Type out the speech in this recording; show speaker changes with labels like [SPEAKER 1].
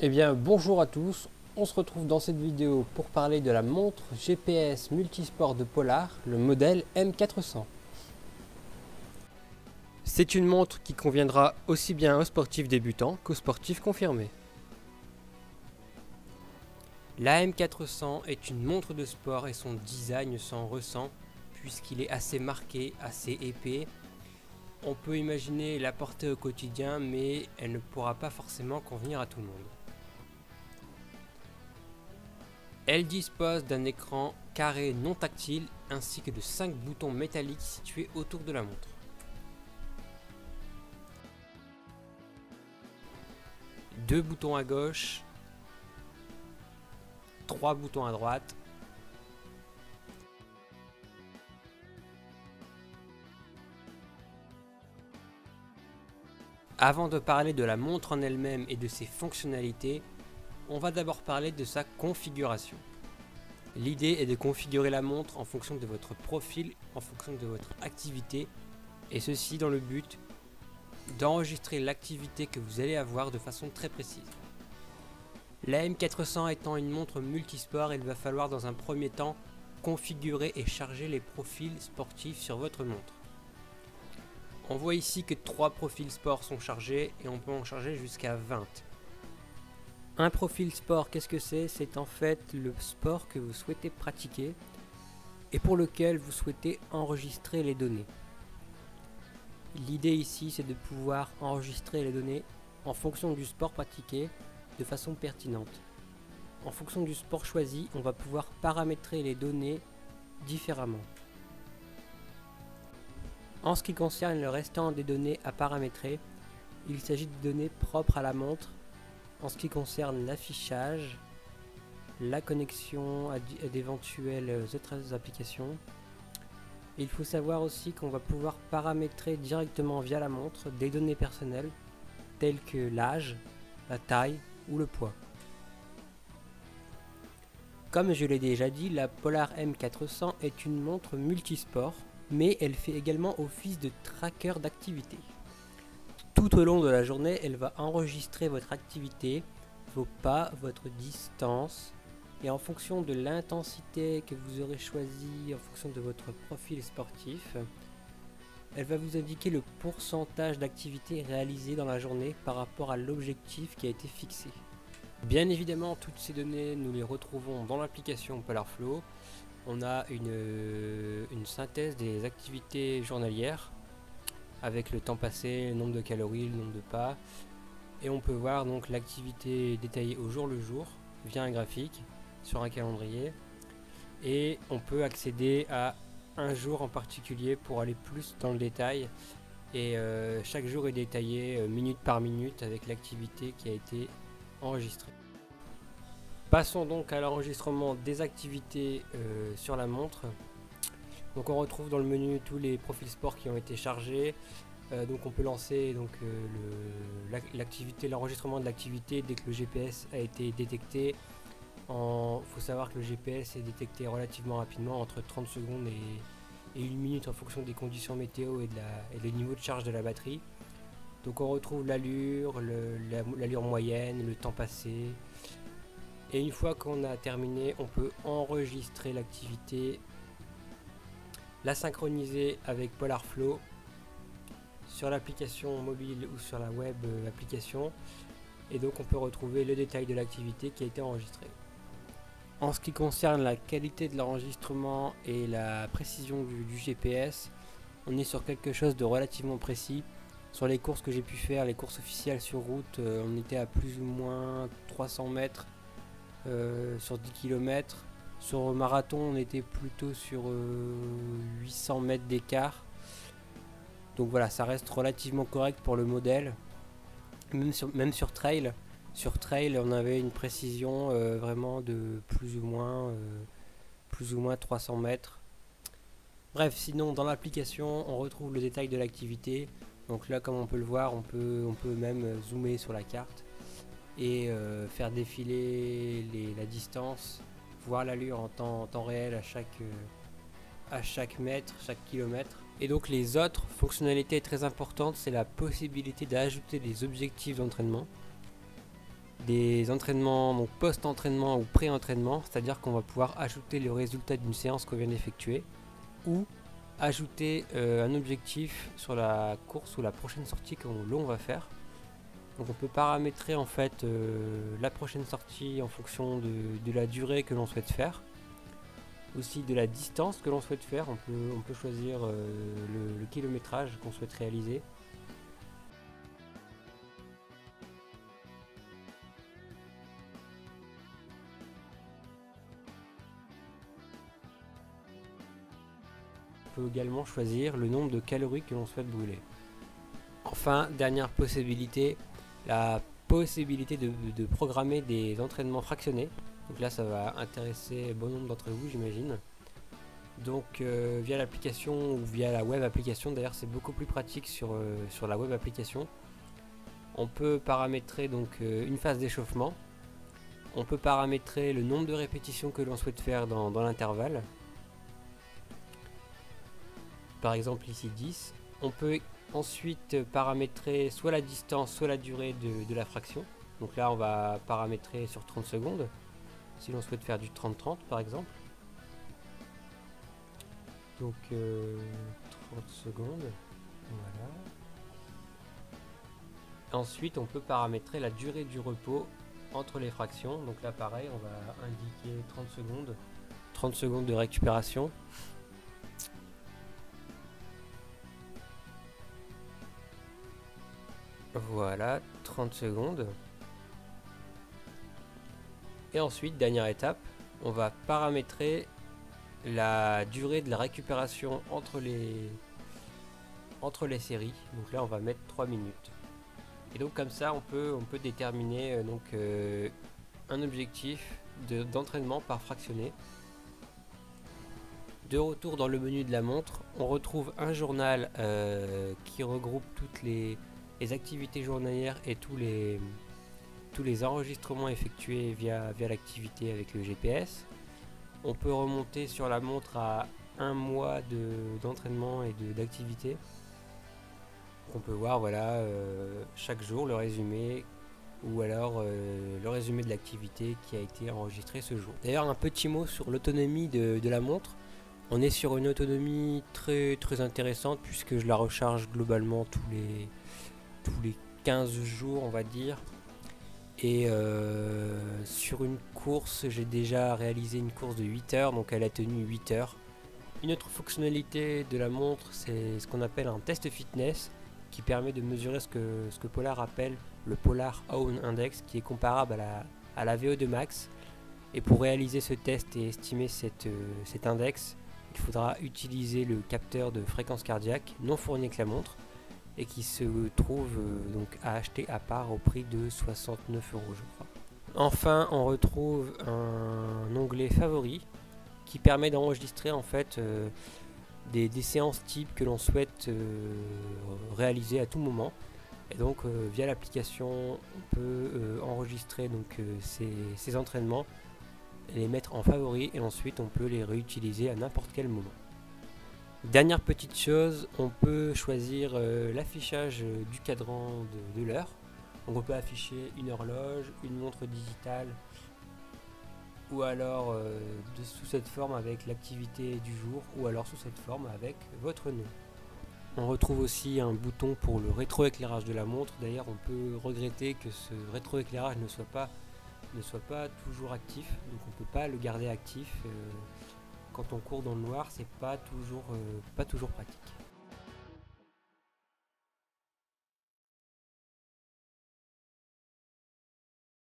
[SPEAKER 1] Eh bien bonjour à tous, on se retrouve dans cette vidéo pour parler de la montre GPS multisport de Polar, le modèle M400. C'est une montre qui conviendra aussi bien aux sportifs débutants qu'aux sportifs confirmés. La M400 est une montre de sport et son design s'en ressent puisqu'il est assez marqué, assez épais. On peut imaginer la porter au quotidien mais elle ne pourra pas forcément convenir à tout le monde. Elle dispose d'un écran carré non tactile ainsi que de 5 boutons métalliques situés autour de la montre. Deux boutons à gauche, 3 boutons à droite. Avant de parler de la montre en elle-même et de ses fonctionnalités, on va d'abord parler de sa configuration. L'idée est de configurer la montre en fonction de votre profil, en fonction de votre activité, et ceci dans le but d'enregistrer l'activité que vous allez avoir de façon très précise. La M400 étant une montre multisport, il va falloir dans un premier temps configurer et charger les profils sportifs sur votre montre. On voit ici que 3 profils sport sont chargés et on peut en charger jusqu'à 20. Un profil sport, qu'est-ce que c'est? C'est en fait le sport que vous souhaitez pratiquer et pour lequel vous souhaitez enregistrer les données. L'idée ici, c'est de pouvoir enregistrer les données en fonction du sport pratiqué de façon pertinente. En fonction du sport choisi, on va pouvoir paramétrer les données différemment. En ce qui concerne le restant des données à paramétrer, il s'agit de données propres à la montre. En ce qui concerne l'affichage, la connexion à d'éventuelles autres applications. Il faut savoir aussi qu'on va pouvoir paramétrer directement via la montre des données personnelles telles que l'âge, la taille ou le poids. Comme je l'ai déjà dit, la Polar M400 est une montre multisport, mais elle fait également office de tracker d'activité. Tout au long de la journée, elle va enregistrer votre activité, vos pas, votre distance, et en fonction de l'intensité que vous aurez choisi, en fonction de votre profil sportif, elle va vous indiquer le pourcentage d'activité réalisée dans la journée par rapport à l'objectif qui a été fixé. Bien évidemment, toutes ces données, nous les retrouvons dans l'application PolarFlow. On a une synthèse des activités journalières, avec le temps passé, le nombre de calories, le nombre de pas. Et on peut voir donc l'activité détaillée au jour le jour via un graphique sur un calendrier. Et on peut accéder à un jour en particulier pour aller plus dans le détail. Et chaque jour est détaillé minute par minute avec l'activité qui a été enregistrée. Passons donc à l'enregistrement des activités sur la montre. Donc on retrouve dans le menu tous les profils sport qui ont été chargés. Donc on peut lancer l'enregistrement de l'activité dès que le GPS a été détecté. Il faut savoir que le GPS est détecté relativement rapidement, entre 30 secondes et 1 minute en fonction des conditions météo et le niveau de charge de la batterie. Donc on retrouve l'allure, l'allure moyenne, le temps passé. Et une fois qu'on a terminé, on peut enregistrer l'activité, la synchroniser avec PolarFlow sur l'application mobile ou sur la web application, et donc on peut retrouver le détail de l'activité qui a été enregistrée. En ce qui concerne la qualité de l'enregistrement et la précision du GPS, on est sur quelque chose de relativement précis. Sur les courses que j'ai pu faire, les courses officielles sur route, on était à plus ou moins 300 mètres sur 10 km. Sur marathon, on était plutôt sur 800 mètres d'écart. Donc voilà, ça reste relativement correct pour le modèle. Même sur trail, on avait une précision vraiment de plus ou moins 300 mètres. Bref, sinon dans l'application, on retrouve le détail de l'activité. Donc là, comme on peut le voir, on peut même zoomer sur la carte et faire défiler la distance, voir l'allure en temps réel à chaque mètre, chaque kilomètre. Et donc les autres fonctionnalités très importantes, c'est la possibilité d'ajouter des objectifs d'entraînement. des entraînements donc post-entraînement ou pré-entraînement, c'est-à-dire qu'on va pouvoir ajouter le résultat d'une séance qu'on vient d'effectuer ou ajouter un objectif sur la course ou la prochaine sortie que l'on va faire. Donc on peut paramétrer en fait la prochaine sortie en fonction de la durée que l'on souhaite faire, aussi de la distance que l'on souhaite faire. On peut choisir le kilométrage qu'on souhaite réaliser. On peut également choisir le nombre de calories que l'on souhaite brûler. Enfin, dernière possibilité, la possibilité de programmer des entraînements fractionnés. Donc là, ça va intéresser bon nombre d'entre vous, j'imagine. Donc via l'application ou via la web application, d'ailleurs c'est beaucoup plus pratique sur la web application. On peut paramétrer donc une phase d'échauffement. On peut paramétrer le nombre de répétitions que l'on souhaite faire dans l'intervalle. Par exemple ici 10. On peut ensuite paramétrer soit la distance, soit la durée de la fraction. Donc là on va paramétrer sur 30 secondes, si l'on souhaite faire du 30-30 par exemple. Donc 30 secondes, voilà. Ensuite on peut paramétrer la durée du repos entre les fractions. Donc là pareil, on va indiquer 30 secondes de récupération. Voilà, 30 secondes. Et ensuite, dernière étape, on va paramétrer la durée de la récupération entre les séries. Donc là, on va mettre 3 minutes. Et donc comme ça, on peut déterminer un objectif d'entraînement par fractionné. De retour dans le menu de la montre, on retrouve un journal qui regroupe toutes les activités journalières et tous les enregistrements effectués via l'activité avec le GPS. On peut remonter sur la montre à un mois d'entraînement et d'activité. On peut voir voilà, chaque jour le résumé ou alors le résumé de l'activité qui a été enregistrée ce jour. D'ailleurs, un petit mot sur l'autonomie de la montre. On est sur une autonomie très intéressante puisque je la recharge globalement tous les 15 jours on va dire. Et sur une course, j'ai déjà réalisé une course de 8 heures, donc elle a tenu 8 heures. Une autre fonctionnalité de la montre, c'est ce qu'on appelle un test fitness, qui permet de mesurer ce que Polar appelle le Polar Own Index, qui est comparable à la VO2 max. Et pour réaliser ce test et estimer cet index, il faudra utiliser le capteur de fréquence cardiaque non fourni avec la montre, et qui se trouve donc à acheter à part au prix de 69 € je crois. Enfin, on retrouve un onglet favoris qui permet d'enregistrer en fait des séances types que l'on souhaite réaliser à tout moment. Et donc via l'application, on peut enregistrer donc ces entraînements, les mettre en favoris et ensuite on peut les réutiliser à n'importe quel moment. Dernière petite chose, on peut choisir l'affichage du cadran de l'heure. Donc on peut afficher une horloge, une montre digitale ou alors sous cette forme avec l'activité du jour ou alors sous cette forme avec votre nom. On retrouve aussi un bouton pour le rétroéclairage de la montre. D'ailleurs, on peut regretter que ce rétroéclairage ne soit pas toujours actif, donc on ne peut pas le garder actif. Quand on court dans le noir, c'est pas toujours pratique.